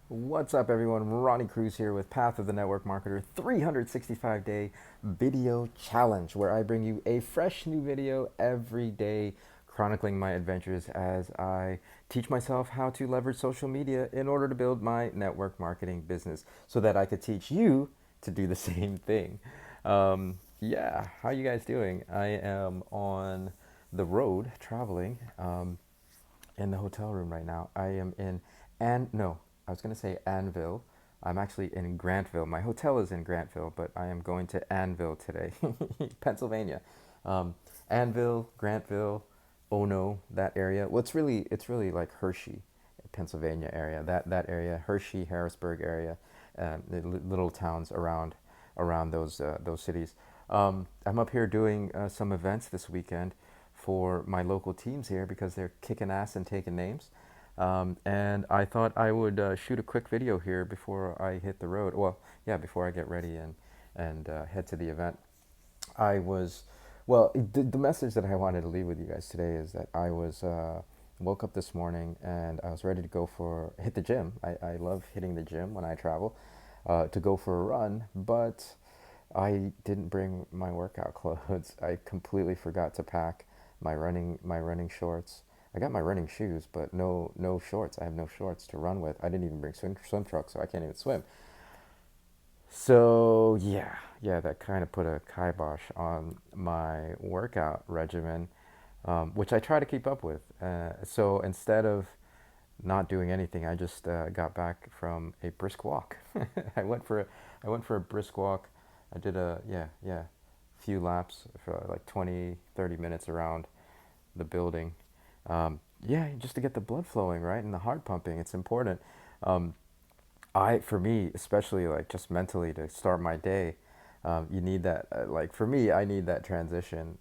What's up, everyone? Ronnie Cruz here with Path of the Network Marketer 365-day video challenge, where I bring you a fresh new video every day chronicling my adventures as I teach myself how to leverage social media in order to build my network marketing business so that I could teach you to do the same thing. Yeah, how you guys doing? I am on the road traveling. In the hotel room right now. I am in, and no, I was going to say Annville. I'm actually in Grantville. My hotel is in Grantville, but I am going to Annville today, Pennsylvania. Um, Annville, Grantville, Ono, that area. Well, it's really like Hershey, Pennsylvania area. That area, Hershey, Harrisburg area, the little towns around those cities. I'm up here doing some events this weekend for my local teams here because they're kicking ass and taking names. And I thought I would shoot a quick video here before I hit the road. Well, yeah, before I get ready and head to the event. I was, well, the message that I wanted to leave with you guys today is that I was woke up this morning and I was ready to go for hit the gym. I love hitting the gym when I travel to go for a run, but I didn't bring my workout clothes. I completely forgot to pack my running shorts. I got my running shoes, but no shorts. I have no shorts to run with. I didn't even bring swim trunks, so I can't even swim. So yeah, that kind of put a kibosh on my workout regimen, which I try to keep up with. So instead of not doing anything, I just got back from a brisk walk. I went for a brisk walk. I did a few laps for like 20, 30 minutes around the building. Yeah, just to get the blood flowing, right, and the heart pumping. It's important. Um, for me, especially like just mentally to start my day, you need that. Like for me, I need that transition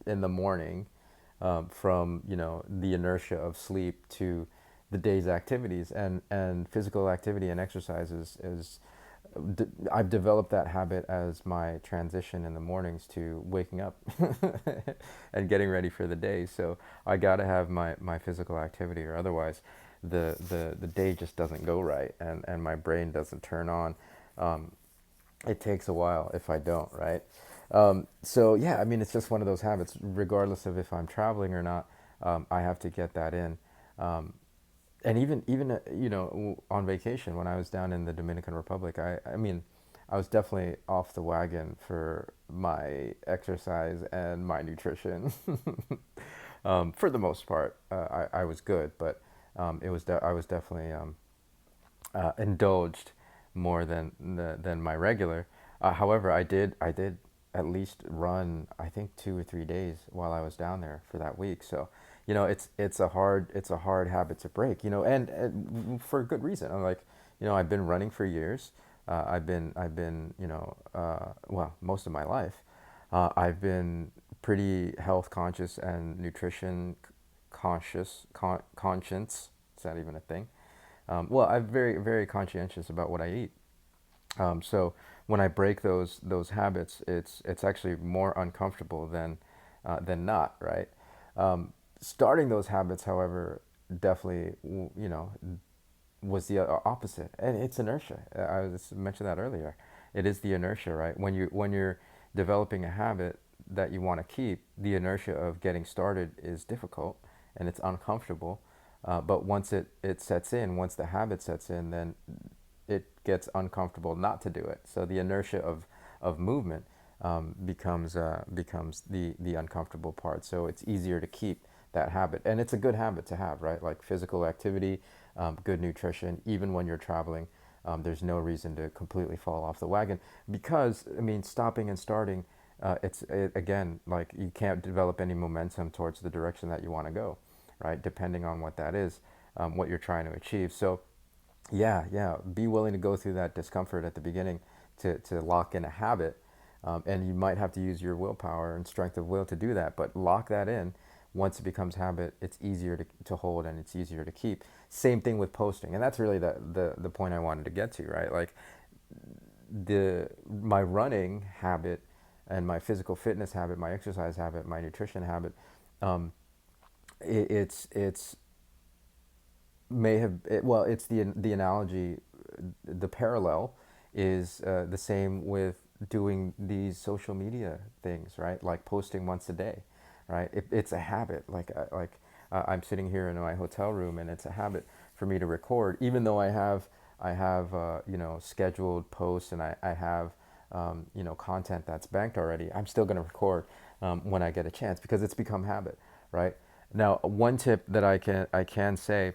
in the morning from the inertia of sleep to the day's activities and physical activity and exercise is I've developed that habit as my transition in the mornings to waking up and getting ready for the day. So I got to have my physical activity, or otherwise the day just doesn't go right, and my brain doesn't turn on. Um, it takes a while if I don't, right? So yeah, I mean, it's just one of those habits, regardless of if I'm traveling or not. I have to get that in. And even on vacation when I was down in the Dominican Republic, I mean, I was definitely off the wagon for my exercise and my nutrition. For the most part, I was good, but I was definitely indulged more than my regular. However, I did at least run, I think, 2 or 3 days while I was down there for that week. So it's a hard habit to break. And for good reason. I'm like, I've been running for years. I've been well, most of my life. I've been pretty health conscious and nutrition conscience. Is that even a thing? Well, I'm very conscientious about what I eat. So when I break those habits, it's actually more uncomfortable than not, right? Starting those habits, however, definitely was the opposite, and it's inertia. I was mentioned that earlier. It is the inertia, right? When you're developing a habit that you want to keep, the inertia of getting started is difficult and it's uncomfortable. But once it sets in, once the habit sets in, then it gets uncomfortable not to do it. So the inertia of movement becomes the uncomfortable part. So it's easier to keep that habit, and it's a good habit to have, right? Like physical activity, good nutrition, even when you're traveling. There's no reason to completely fall off the wagon because, I mean, stopping and starting, again, like you can't develop any momentum towards the direction that you want to go, right? Depending on what that is, what you're trying to achieve. So yeah, be willing to go through that discomfort at the beginning to lock in a habit. And you might have to use your willpower and strength of will to do that, but lock that in. Once it becomes habit, it's easier to hold and it's easier to keep. Same thing with posting. And that's really the point I wanted to get to, right? Like my running habit and my physical fitness habit, my exercise habit, my nutrition habit, um, it's may have well, it's the analogy, the parallel is the same with doing these social media things, right? Like posting once a day, right? It's a habit. I'm sitting here in my hotel room, and it's a habit for me to record, even though I have scheduled posts, and I have content that's banked already. I'm still going to record when I get a chance because it's become habit, right? Now, one tip that I can say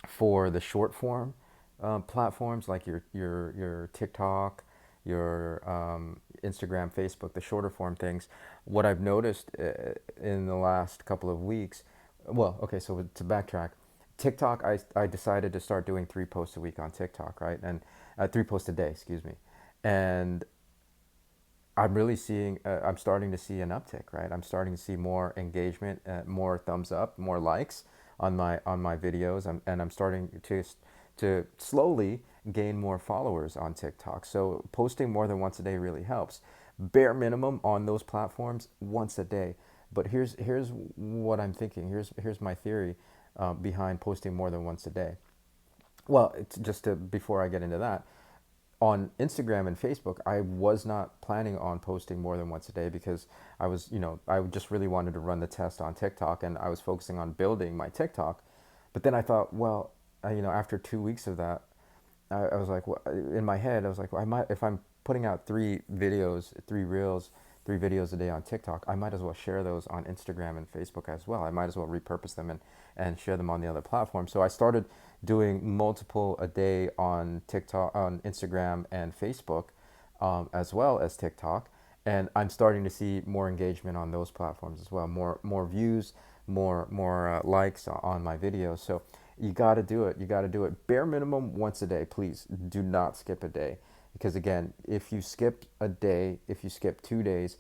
for the short form platforms like your TikTok, your Instagram, Facebook, the shorter form things, what I've noticed in the last couple of weeks, well, okay, so to backtrack, TikTok, I decided to start doing 3 posts a week on TikTok, right? And 3 posts a day, excuse me. And I'm starting to see an uptick, right? I'm starting to see more engagement, more thumbs up, more likes on my videos, and I'm starting to slowly gain more followers on TikTok. So posting more than once a day really helps. Bare minimum on those platforms, once a day. But here's what I'm thinking. Here's my theory behind posting more than once a day. Well, it's just to before I get into that, on Instagram and Facebook, I was not planning on posting more than once a day because I just really wanted to run the test on TikTok, and I was focusing on building my TikTok. But then I thought, well, after 2 weeks of that, I was like, well, in my head, I was like, well, I might, if I'm putting out 3 videos, 3 reels, 3 videos a day on TikTok, I might as well share those on Instagram and Facebook as well. I might as well repurpose them and share them on the other platforms. So I started doing multiple a day on TikTok, on Instagram and Facebook, as well as TikTok. And I'm starting to see more engagement on those platforms as well, more views, more likes on my videos. So you got to do it. You got to do it. Bare minimum once a day. Please do not skip a day, because again, if you skip a day, if you skip 2 days,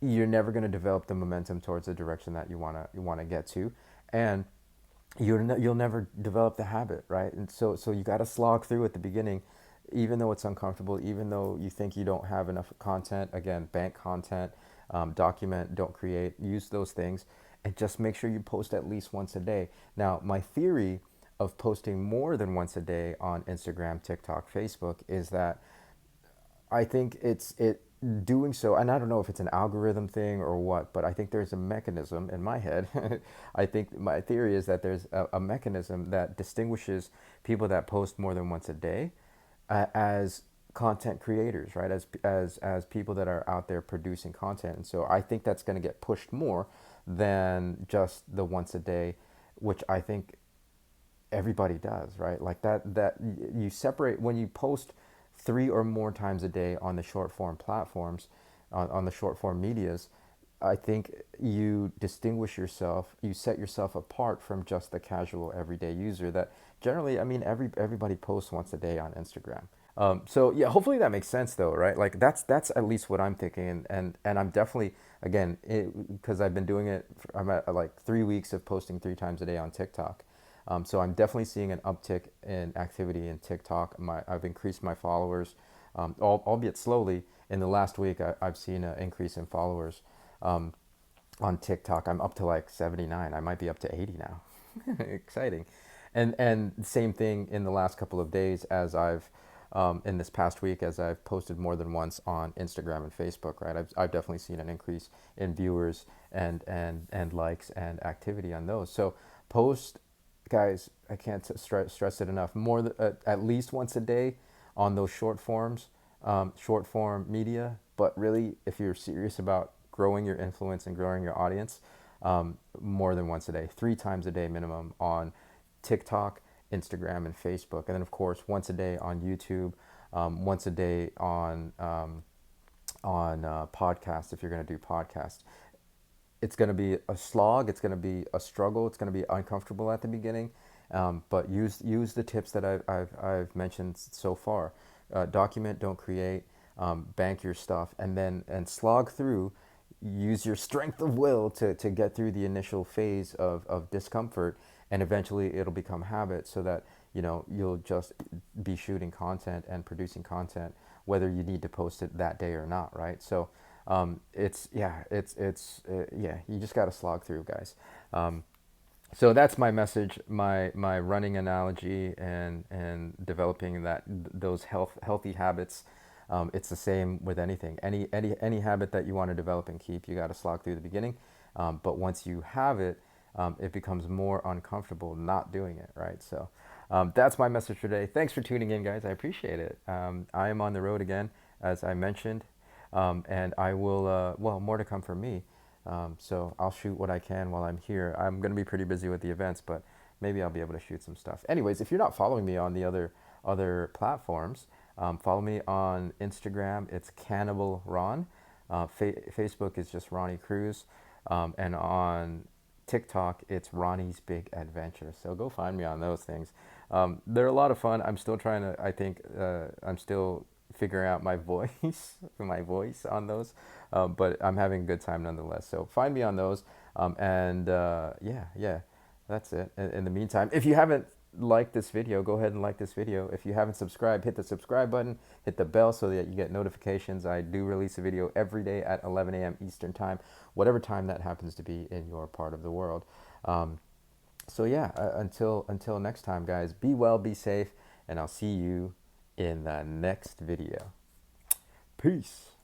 you're never going to develop the momentum towards the direction that you want to get to, and you'll never develop the habit, right? And so you got to slog through at the beginning, even though it's uncomfortable, even though you think you don't have enough content. Again, bank content, document, don't create, use those things, and just make sure you post at least once a day. Now, my theory of posting more than once a day on Instagram, TikTok, Facebook is that I think it doing so, and I don't know if it's an algorithm thing or what, but I think there's a mechanism in my head. I think my theory is that there's a mechanism that distinguishes people that post more than once a day as content creators, right? As people that are out there producing content. And so I think that's going to get pushed more than just the once a day, which I think everybody does, right? Like that you separate when you post 3 or more times a day on the short form platforms, on the short form medias. I think you distinguish yourself, you set yourself apart from just the casual everyday user that generally, I mean, everybody posts once a day on Instagram. So yeah, hopefully that makes sense though, right? Like that's at least what I'm thinking, and I'm definitely, again, because I've been doing it. I'm at like 3 weeks of posting 3 times a day on TikTok. So I'm definitely seeing an uptick in activity in TikTok. I've increased my followers, albeit slowly. In the last week, I've seen an increase in followers on TikTok. I'm up to like 79. I might be up to 80 now. Exciting. And same thing in the last couple of days, as I've in this past week, as I've posted more than once on Instagram and Facebook, right? I've definitely seen an increase in viewers and likes and activity on those. So post, guys, I can't stress it enough. At least once a day on those short form media. But really, if you're serious about growing your influence and growing your audience, more than once a day, 3 times a day minimum on TikTok, Instagram, and Facebook, and then of course once a day on YouTube, once a day on podcasts if you're going to do podcasts. It's going to be a slog. It's going to be a struggle. It's going to be uncomfortable at the beginning, but use the tips that I've mentioned so far. Document, don't create. Bank your stuff, and slog through. Use your strength of will to get through the initial phase of discomfort, and eventually it'll become habit, so that you'll just be shooting content and producing content whether you need to post it that day or not, right? So it's yeah, you just got to slog through, guys. So that's my message, my running analogy, and developing those healthy habits. It's the same with anything. Any habit that you want to develop and keep, you got to slog through the beginning. But once you have it, it becomes more uncomfortable not doing it, right? So that's my message today. Thanks for tuning in, guys. I appreciate it. I am on the road again, as I mentioned, and I will. Well, more to come from me. So I'll shoot what I can while I'm here. I'm going to be pretty busy with the events, but maybe I'll be able to shoot some stuff. Anyways, if you're not following me on the other platforms, follow me on Instagram. It's Cannibal Ron. Facebook is just Ronnie Cruz, and on TikTok it's Ronnie's Big Adventure. So go find me on those things. They're a lot of fun. I'm still trying to. I think I'm still figuring out my voice, my voice on those. But I'm having a good time nonetheless. So find me on those. Yeah, that's it. In the meantime, if you haven't liked this video, go ahead and like this video. If you haven't subscribed, hit the subscribe button, hit the bell so that you get notifications. I do release a video every day at 11 a.m. Eastern time, whatever time that happens to be in your part of the world. So yeah, until next time, guys, be well, be safe, and I'll see you in the next video. Peace.